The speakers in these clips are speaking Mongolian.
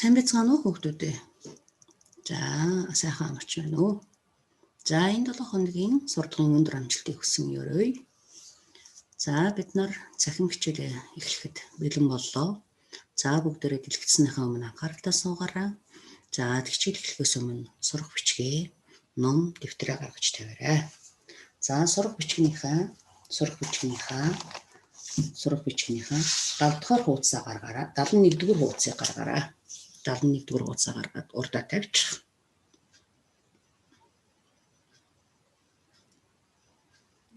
Сайн байцгаана уу хүүхдүүд ээ. За сайхан амарч байна уу? За энэ 7 хоногийн сурталчилгын өндөр амжилтыг хүсэн ёрой. За бид нар цахим хичээлээ эхлэхэд бэлэн боллоо. За бүгдээрээ дэлгэцснийхаа өмнө анхааралтай суугаарай. За хичээл эхлэхээс өмнө сурах бичгээ, ном, дэвтрээ гаргаж тавиарай. За сурах бичгийнхаа 70 дахь хуудасаа гаргаарай. 71-р хуудасыг гаргаарай. 71-р хуудасаа гаргаад урдаа тавьчих.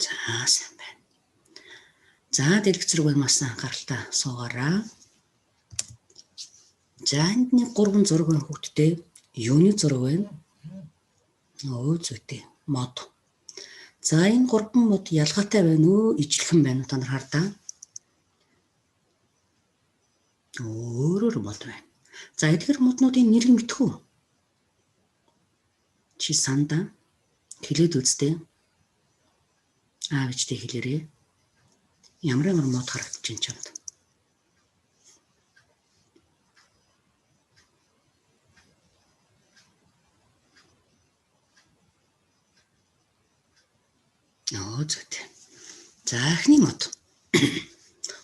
За сайн байна. За дэлгэц рүү маш анхааралтай суугаарай. За энд нэг 3 зураг байна хүүхдтэй. Юуны зураг байна? Зүйтэй. Мод. За энэ 3 мод ялгаатай байна уу? Ижилхэн байна уу? Та нар хардаа. Өөрөөр мод байна. За эдгээр моднуудын нэрийг мэдэх үү? Чи сандаа хэлээд үзтээ. Аавчтай хэлээрээ. Ямар мод харагдаж байна чамд? Зүйтэй. За эхний мод.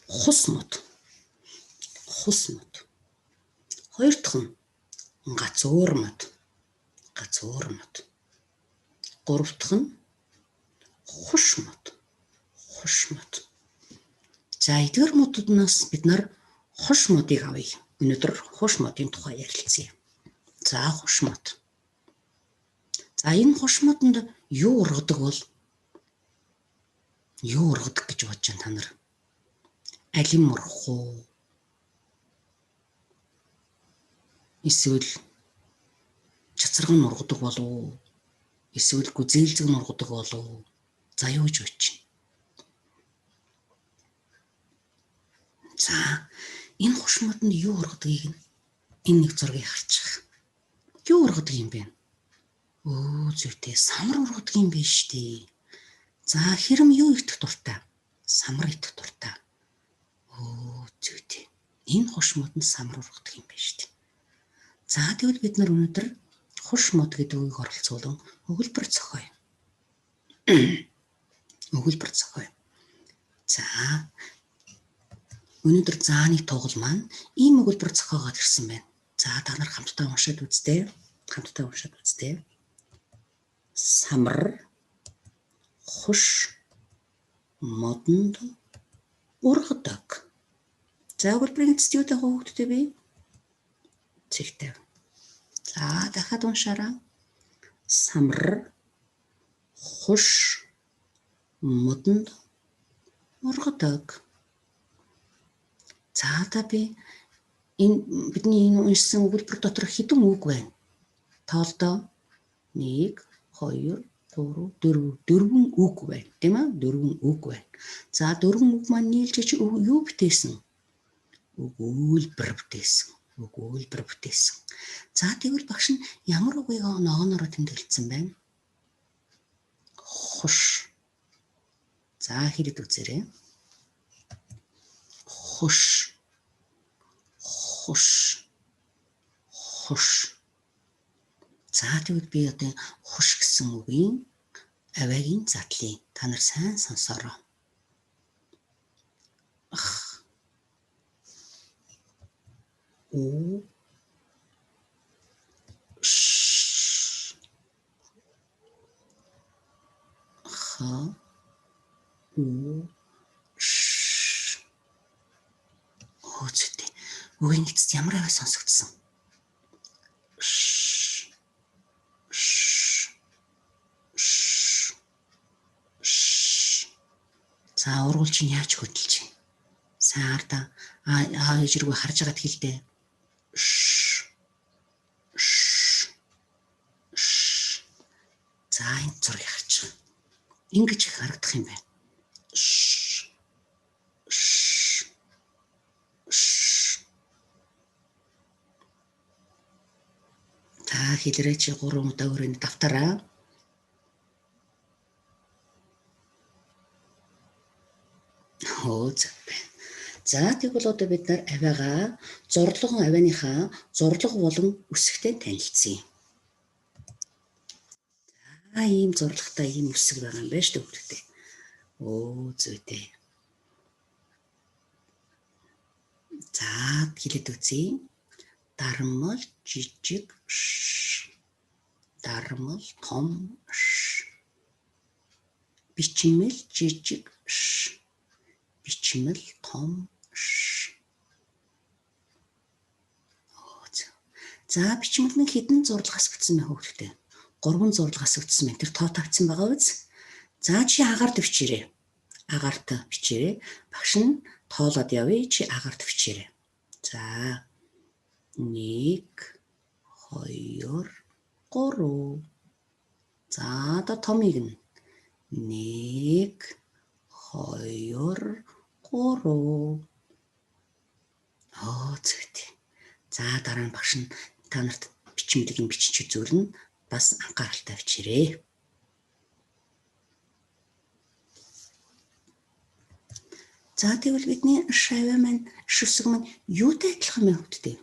Хус мод. Хоёр дахь нь гацуур мод. Гурав дахь нь хуш мод. За эдгээр модууднаас бид нар хуш модыг авъя. Өнөөдөр хуш модын тухай ярилцъя. За хуш мод. За энэ хуш модонд юу ургадаг бол? Юу ургадаг гэж бодож байна та нар? Алим ургах уу? Эсвэл чацарган ургадаг болов? Эсвэл гүзээлзэг ургадаг болов? За юу гэж бодож байна? За энэ хуш модонд юу ургадгийг энэ нэг зургийг харчих. Юу ургадаг юм бэ? Зүйтэй самар ургадаг юм байна шүү дээ. За хэрэм юу идэх дуртай? Самар идэх дуртай. Зүйтэй. Энэ хуш модонд самар ургадаг юм байна шүү дээ. За тэгвэл бид нар өнөөдөр хуш мод гэдэг үгийг оролцуулан өгүүлбэр зохиоё. За өнөөдөр зааны тугал маань ийм өгүүлбэр зохиогоод ирсэн байна. За та нар хамтдаа уншаад үзтээ. Самар хуш модонд ургадаг. За өгүүлбэрийн эцэст юу дэх хүүхдтэй бий? Цэгтэй. За дахиад уншаарай. Самар хуш модонд ургадаг. За та би бидний энэ уншсан өгүүлбэр дотор хэдэн үг байна? Тоолдоо 1 2 3 4 үг байна, тийм ээ? 4 үг байна. За 4 үг маань нийлж юу бүтээсэн? Өгүүлбэр бүтээсэн. За тэгвэл багш нь ямар үгийг ногоонороо тэмдэглэсэн байна? Хуш. За хэлээд үзээрэй. Хуш. За тэгвэл би одоо хуш гэсэн үгийн авиагийн задлыг та нар сайн сонсоорой. Зүйтэй. Үгийн эцэст ямар аваа сонсогдсон? За ургуул чинь яаж хөдөлж байна? Сайн хардаа ээж рүү харж агаад хэлдэ. За энэ зургийг харчих. Ингэж их харагдах юм байна. Та хэлрээ чи 3 удаа өрөөнд давтараа. За тэгвэл одоо бид нар авиагаа зорлогон авианыхаа зорлого болон үсэгтэй танилцъя. Ийм зорлоготой ийм үсэг байгаа юм байна шүү дээ хүүхдтэй. Зүйтэй. За хэлээд үзье. Дармал жижиг ш. Дармал том ш. Бичмэл жижиг ш. Бичмэл том ш. За бичмэл нь хэдэн зурлагаас бүтсэн бэ хүүхдтэй? 3 зурлагаас бүтсэн байна. Тэр тоо тавьсан байгаа үз. За чи агаарт бичээрэй. Агаарт бичээрэй. Багш нь тоолоод явъя. Чи агаарт бичээрэй. За 1 2 3. За одоо томыг нь 1 2 3. Зүйтэй. За дараа нь багш нь та нарт бичмэлийг бичиж үзүүлнэ. Бас анхааралтай бичээрэй. За тэгвэл бидний шавь маань шүсэг маань юутай адилхан бэ хүүхдтэй?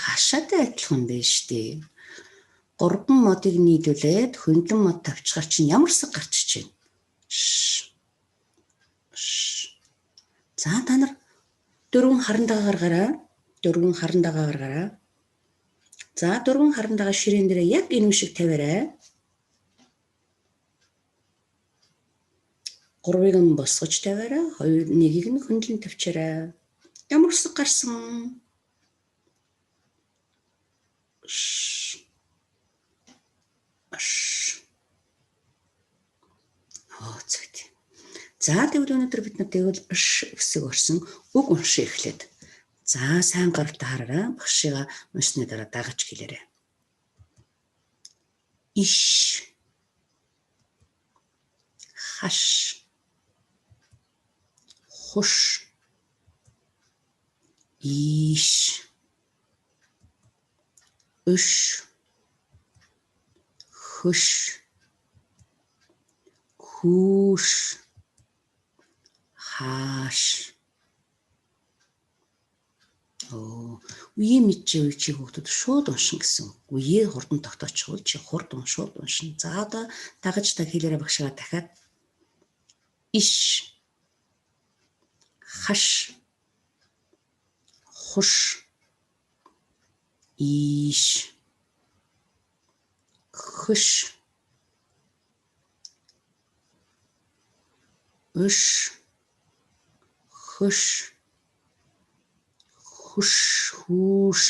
Хашаатай адилхан байна шүү дээ. 3 модыг нийлүүлээд хөндлөн мод тавьчихаар чинь ямар үсэг гарч ичнэ? За та нар 4 харан дагаа гаргаараа. 4 харан дагаа гаргаараа. За 4 харан дагаа ширээн дээр яг энэ шиг тавиарай. 3-ыг нь босгож тавиарай. 1-ийг нь хөндлөн тавьчаарай. Ямар үсэг гарсан? Зүйтэй. За тэгвэл өнөөдөр бид нар тэгвэл үсэг орсон үг уншиж эхлээд. За сайн гаралтай хараарай. Багшигаа уншсны дараа дагаж хэлээрэй. Иш. Хаш. Хуш. Иш. Өш. Хөш. Хүүш. Хааш. Үе мэдчихвэл чи хүүхдүүд шууд уншин гэсэн. Үе хурдан тогтоочихвол чи хурдан шууд уншин. За одоо дагаж хэлээрэй багшаа дахиад. Иш. Хаш. Хуш. Иш. Хөш. Өш. Хөш. Хүш. Хүүш.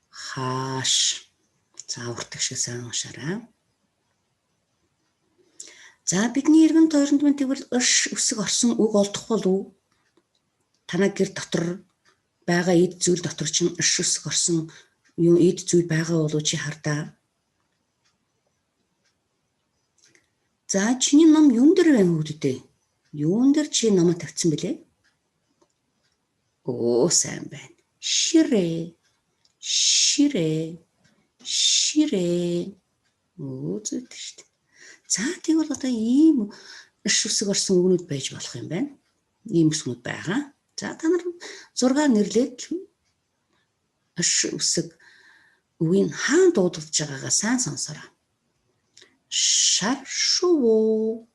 Хааш. За уртаг шиг сайн уншаарай. За бидний эргэн тойронд мань тэгвэл үсэг орсон үг олдох болов? Танай гэр дотор байгаа эд зүйл дотор чинь үсэг орсон юу эд зүйл байгаа болов чи хардаа. За чиний ном юун дээр байна хүүхдтэй? Юун дээр чи номоо тавьсан бэлээ? Сайн байна. Ширээ. Ширээ. Ширээ. Зүйтэй шүү дээ. За тэгвэл одоо ийм үсэг орсон үгнүүд байж болох юм байна. Ийм үгнүүд байгаа. За та нар 6 нэрлээд үсэг үгийн хаана дуудаж байгаагаа сайн сонсоорой. Шар шувуу.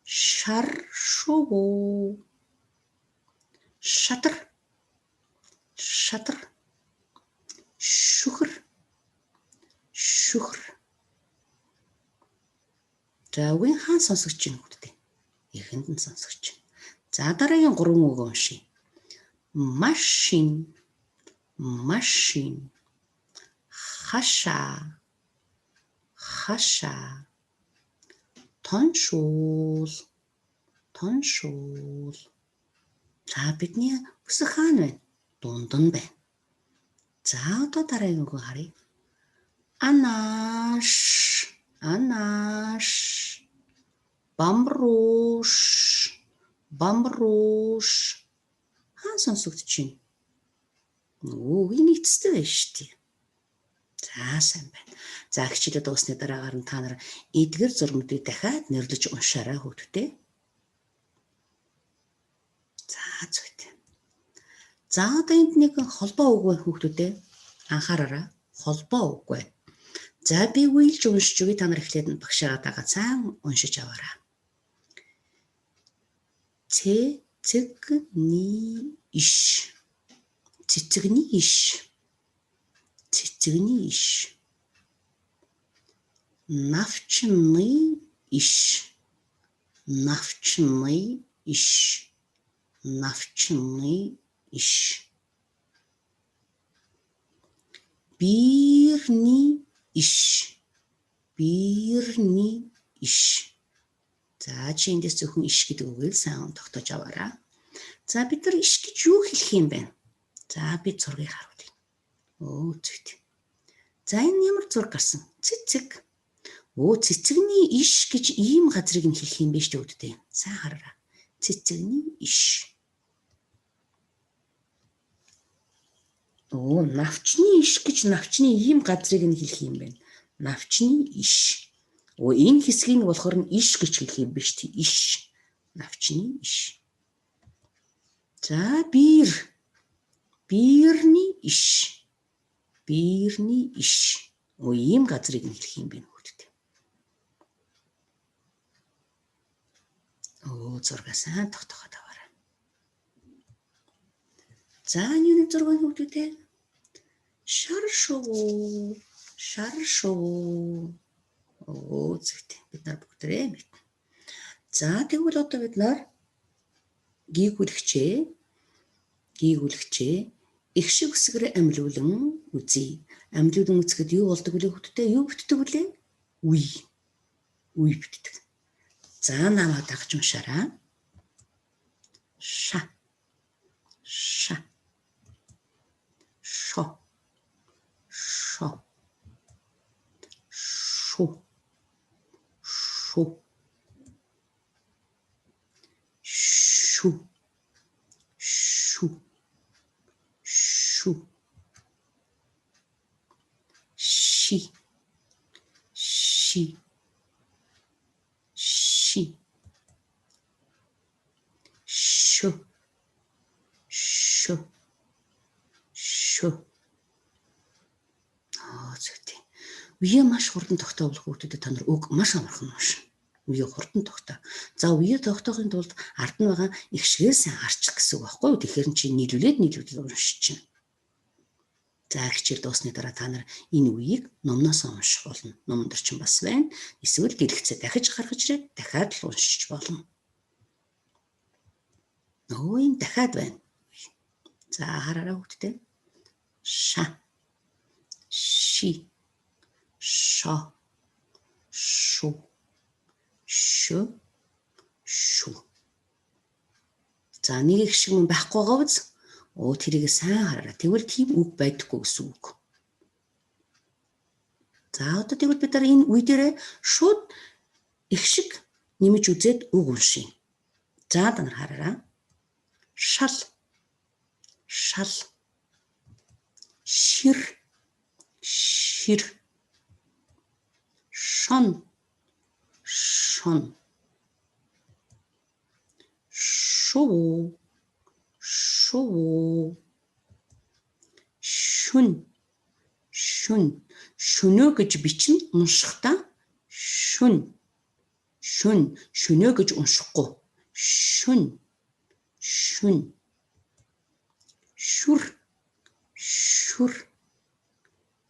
Шар шувуу. Шатар. Шатар. Шүхэр. Шүхэр. За үгийн хаан сонсогч юм хүүхдээ. Эхэнд нь сонсогч. За дараагийн 3 үг уншия. Машин. Машин. Хашаа. Хашаа. Тоншуул. Тоншуул. За бидний үсэг хаана байна? Дундан байна. За одоо дараагийн үг харъя. Анаш. Анаш. Бамбрууш. Бамбрууш. Хаан сонсогдож байна? Үгийн нэгцтэй байна шүү дээ. За сайн байна. За хичээлээ дуусны дараагаар нь та нар эдгэр зурмуудыг дахиад нэрлэж уншаарай хүүхдтэй. зүйтэй. За одоо энд нэг холбоо үг байна хүүхдүүдээ. Анхаараарай. Холбоо үг байна. За би үеилж уншиж өгье, та нар эхлээд багшаа дагаа цаан уншиж аваарай. Цэцэгний иш. Цэцэгний иш. Цэцэгний иш. Навчны иш. Навчны иш. Навчны иш. Бирний иш. Бирний иш. За чи эндээс зөвхөн иш гэдэг үгийг сайн тогтоож аваарай. За бид нар иш гэж юу хэлэх юм бэ? За би зургийг харуулъя. Зүйтэй. За энэ ямар зураг гарсан? Цэцэг. Цэцэгний иш гэж ийм газрыг нь хэлэх юм биш үү гэдэг. Сайн хараарай. Цэцэгний иш. Навчны иш гэж навчны ийм газрыг нь хэлэх юм байна. Навчны иш. Энэ хэсгийг болохоор нь иш гэж хэлэх юм биш тий. Иш. Навчны иш. За бир. Бирний иш. Бирний иш. Ийм газрыг нь хэлэх юм байна хүүхдүүд. Зургаа сайн тогтооход аваарай. За энэ зургийн хүүхдүүдээ шар шувуу. Шар шувуу. Зүйтэй. Бид нар бүгдээ мэднэ. За тэгвэл одоо бид нар гийгүүлэгчээ их шиг үсгээр амьлуулан үзье. Амьлуулан үзэхэд юу болдог вэ хүүхдтэй? Юу бүтдэг вэ? Үе. Үе бүтдэг. За намаа дагч уншаарай. Ша. Ша. Шо. Шо. Шу. Шу. Шу. Шу. Шу. Ши. Ши. Ши. Шо. Шо. Шо. Зүйтэй. Үе маш хурдан тогтоовол хүүхдүүдэд та нар үг маш амархан уншина. Үе хурдан тогтоо. За үе тогтоохын тулд ард нь байгаа их шигээр сайн харчих гэсэн үг байхгүй юу? Тэгэхээр чи нийлүүлээд уншиж чинь. За хичээл дуусны дараа та нар энэ үеийг номноос унших болно. Номон дээр чинь бас байна. Эсвэл дэлгэцээ дахиж гаргаж ирээд дахиад л уншиж болно. Энэ дахиад байна. За хараарай хүүхдтэй. Ша. Ши. Шо. Шу. Шо. Шу. За нэг их шиг юм байхгүй байгаа биз? Тэрийг сайн хараарай. Тэгвэл тийм үг байдаггүй гэсэн үг. За одоо тэгвэл бид нар энэ үе дээрээ шууд их шиг нэмж үзээд үг уншия. За та нар хараарай. Шал. Шал. Шир. Шир. Шон. Шон. Шуу. Шуу. Шүн. Шүн. Шөнөө гэж бичнэ уншихдаа шүн. Шүн. Шөнөө гэж уншихгүй. Шүн. Шүн. Шүр. Шүр.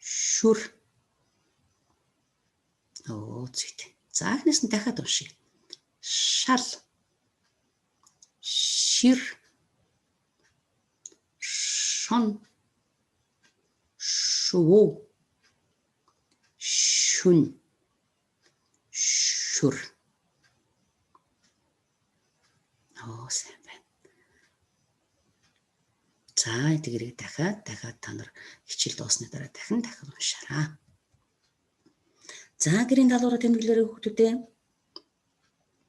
Шүр. Зүйтэй. За эхнээс нь дахиад уншия. Шал. Шир. Шон. Шуу. Шүн. Шүр. Сайн байна. За эдгээрийг дахиад та нар хичээл дуусны дараа дахин уншаарай. За гэрийн даалгавраа тэмдэглээрэй хүүхдүүдээ.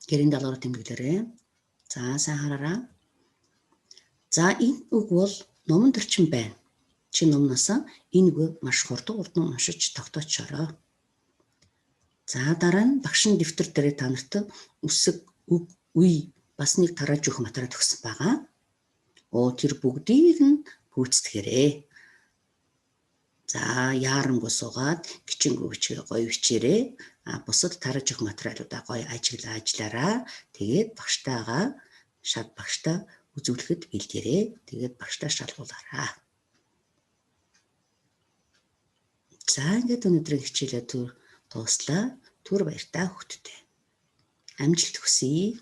Гэрийн даалгавраа тэмдэглээрэй. За сайн хараарай. За энэ үг бол номон төрчин байна. Чи номноос энэ үг маш хурдан уншиж тогтоочоорой. За дараа нь багшин дэвтэр дээр та нарт үсэг, үг, үе бас нэг тарааж өгөх материал өгсөн байгаа. Тэр бүгдийг нь гүйцэтгээрэй. За яарангуй суугаад гिचэнгүү бичгээ гоё бичээрэй. Бусад тарж өгөх материалуудаа гоё ажиллаараа. Тэгээд багштайгаа багштай үзүүлэхэд бэлдээрэй. Тэгээд багштай шалгуулаарай. За ингээд өнөөдрийн хичээлээ дуслаа. Түр баяртай хүүхдтэй. Амжилт хүсье.